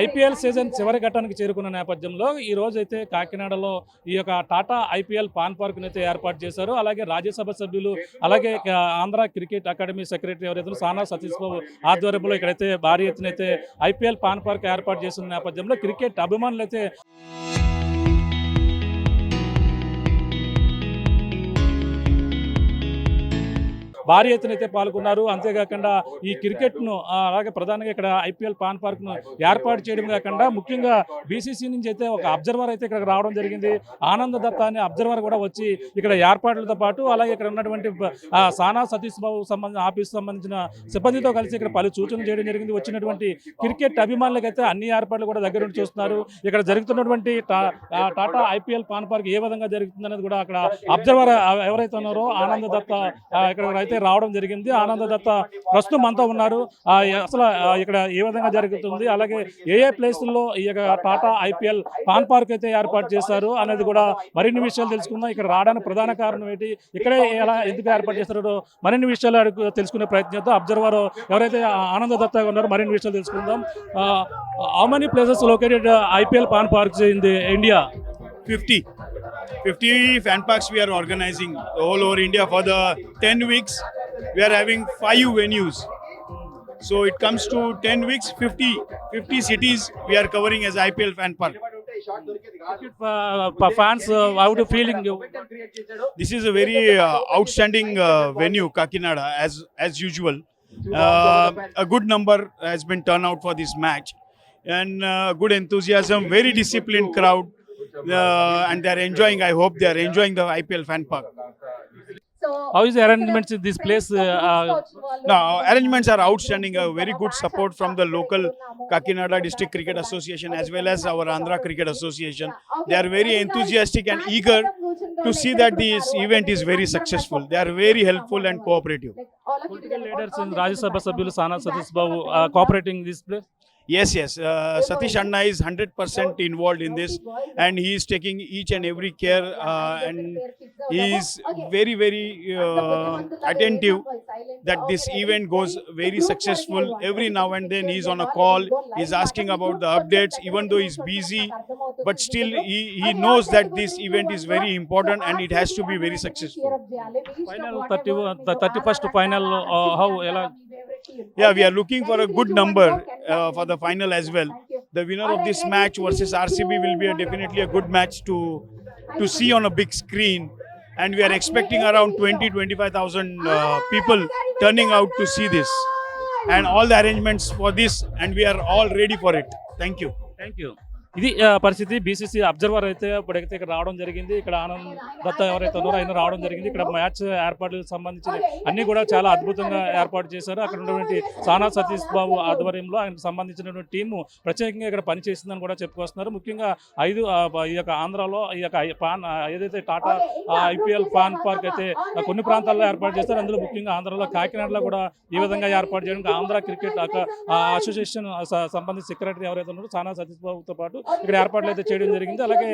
IPL season చివరి ఘట్టానికి చేరుకున్న నేపథ్యంలో ఈ రోజు అయితే కాకినాడలో ఈ యొక్క టాటా ఐపీఎల్ పాన్ పార్క్ను అయితే ఏర్పాటు చేశారు. అలాగే రాజ్యసభ సభ్యులు అలాగే ఆంధ్ర క్రికెట్ అకాడమీ సెక్రటరీ ఎవరైతే సానా సతీష్ బాబు ఆధ్వర్యంలో ఇక్కడైతే భారీ ఎత్తున అయితే ఐపీఎల్ పాన్ పార్క్ ఏర్పాటు చేసిన నేపథ్యంలో క్రికెట్ అభిమానులు అయితే భారీ ఎత్తున అయితే పాల్గొన్నారు. అంతేకాకుండా ఈ క్రికెట్ను అలాగే ప్రధానంగా ఇక్కడ ఐపీఎల్ పాన్ పార్క్ను ఏర్పాటు చేయడం కాకుండా ముఖ్యంగా బీసీసీ నుంచి అయితే ఒక అబ్జర్వర్ అయితే ఇక్కడ రావడం జరిగింది. ఆనంద్ దత్తా అనే అబ్జర్వర్ కూడా వచ్చి ఇక్కడ ఏర్పాట్లతో పాటు అలాగే ఇక్కడ ఉన్నటువంటి సానా సతీష్ బాబు ఆఫీస్ సంబంధించిన సిబ్బందితో కలిసి ఇక్కడ పలు సూచనలు చేయడం జరిగింది. వచ్చినటువంటి క్రికెట్ అభిమానులకైతే అన్ని ఏర్పాట్లు కూడా దగ్గర నుండి చూస్తున్నారు. ఇక్కడ జరుగుతున్నటువంటి టాటా ఐపీఎల్ పాన్ పార్క్ ఏ విధంగా జరుగుతుంది అనేది కూడా అక్కడ అబ్జర్వర్ ఎవరైతే ఉన్నారో ఆనంద్ దత్తా ఇక్కడ అయితే రావడం జరిగింది. ఆనంద దత్త ప్రస్తుతం అంతా ఉన్నారు. అసలు ఇక్కడ ఏ విధంగా జరుగుతుంది, అలాగే ఏ ప్లేసుల్లో ఈ టాటా ఐపీఎల్ పాన్ పార్క్ అయితే ఏర్పాటు చేశారు అనేది కూడా మరిన్ని విషయాలు తెలుసుకుందాం. ఇక్కడ రావడానికి ప్రధాన కారణం ఏంటి, ఇక్కడే ఎలా ఎందుకు ఏర్పాటు చేస్తారో మరిన్ని విషయాలు తెలుసుకునే ప్రయత్నిద్దాం. అబ్జర్వర్ ఎవరైతే ఆనంద దత్త ఉన్నారో మరిన్ని విషయాలు తెలుసుకుందాం. How many places located IPL pan parks in the India? 50 fan parks we are organizing all over India for the 10 weeks. We are having 5 venues. So it comes to 10 weeks, 50 cities we are covering as IPL fan park. Fans, how do you feeling? This is a very outstanding venue, Kakinada, as usual. A good number has been turned out for this match, and good enthusiasm, very disciplined crowd. And they are enjoying. I hope they are enjoying the IPL fan park. How is the arrangements in this place? No, arrangements are outstanding. A very good support from the local Kakinada District Cricket Association as well as our Andhra Cricket Association. They are very enthusiastic and eager to see that this event is very successful. They are very helpful and cooperative. Political leaders and Rajya Sabha Sabhyulu Sana Satish Babu cooperating in this place? Yes. Satish Anna is 100% involved in this, and he is taking each and every care, and he is very attentive that this event goes very successful. Every now and then he is on a call, he is asking about the updates, even though he is busy, but still he knows that this event is very important and it has to be very successful. Final 31st final, how? Yeah, we are looking for a good number for the final as well. The winner of this match versus RCB will be definitely a good match to see on a big screen, and we are expecting around 20-25,000 people turning out to see this, and all the arrangements for this, and we are all ready for it. Thank you. ఇది పరిస్థితి. BCC observer అయితే ఇప్పుడైతే ఇక్కడ రావడం జరిగింది. ఇక్కడ ఆనంద్ దత్త ఎవరైతే ఉన్నారో ఆయన రావడం జరిగింది. ఇక్కడ మ్యాచ్ ఏర్పాట్లకు సంబంధించిన అన్ని కూడా చాలా అద్భుతంగా ఏర్పాటు చేశారు. అక్కడ ఉన్నటువంటి సానా సతీష్ బాబు ఆధ్వర్యంలో ఆయనకు సంబంధించినటువంటి టీము ప్రత్యేకంగా ఇక్కడ పనిచేసిందని కూడా చెప్పుకొస్తున్నారు. ముఖ్యంగా ఈ యొక్క ఆంధ్రాలో ఈ యొక్క ఏదైతే టాటా ఐపీఎల్ పాన్ పార్క్ అయితే కొన్ని ప్రాంతాల్లో ఏర్పాటు చేస్తారు. అందులో ముఖ్యంగా ఆంధ్రాలో కాకినాడలో కూడా ఈ విధంగా ఏర్పాటు చేయడానికి ఆంధ్ర క్రికెట్ అసోసియేషన్ సంబంధించిన సెక్రటరీ ఎవరైతే ఉన్నారో సానా సతీష్ బాబుతో పాటు ఇక్కడ ఏర్పాట్లు అయితే చేయడం జరిగింది. అలాగే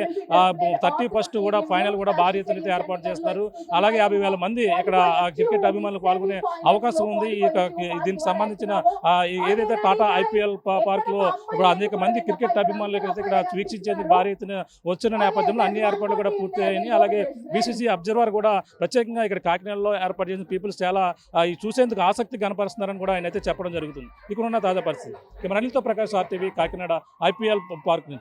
31st కూడా ఫైనల్ కూడా భారీ ఎత్తున అయితే ఏర్పాటు చేస్తున్నారు. అలాగే 50,000 మంది ఇక్కడ క్రికెట్ అభిమానులు పాల్గొనే అవకాశం ఉంది. దీనికి సంబంధించిన ఏదైతే టాటా ఐపీఎల్ పార్క్ లో ఇప్పుడు అనేక మంది క్రికెట్ అభిమానులు ఇక్కడ వీక్షించేందుకు భారీ ఎత్తున వచ్చిన నేపథ్యంలో అన్ని ఏర్పాట్లు కూడా పూర్తయ్యాయి. అలాగే బీసీసీ అబ్జర్వర్ కూడా ప్రత్యేకంగా ఇక్కడ కాకినాడలో ఏర్పాటు చేసిన పీపుల్స్ చాలా చూసేందుకు ఆసక్తి కనపరుస్తున్నారని కూడా ఆయన అయితే చెప్పడం జరుగుతుంది. ఇక్కడ ఉన్న తాజా పరిస్థితి. కెమెరాలతో Prakash RTV Kakinada IPL park నుంచి.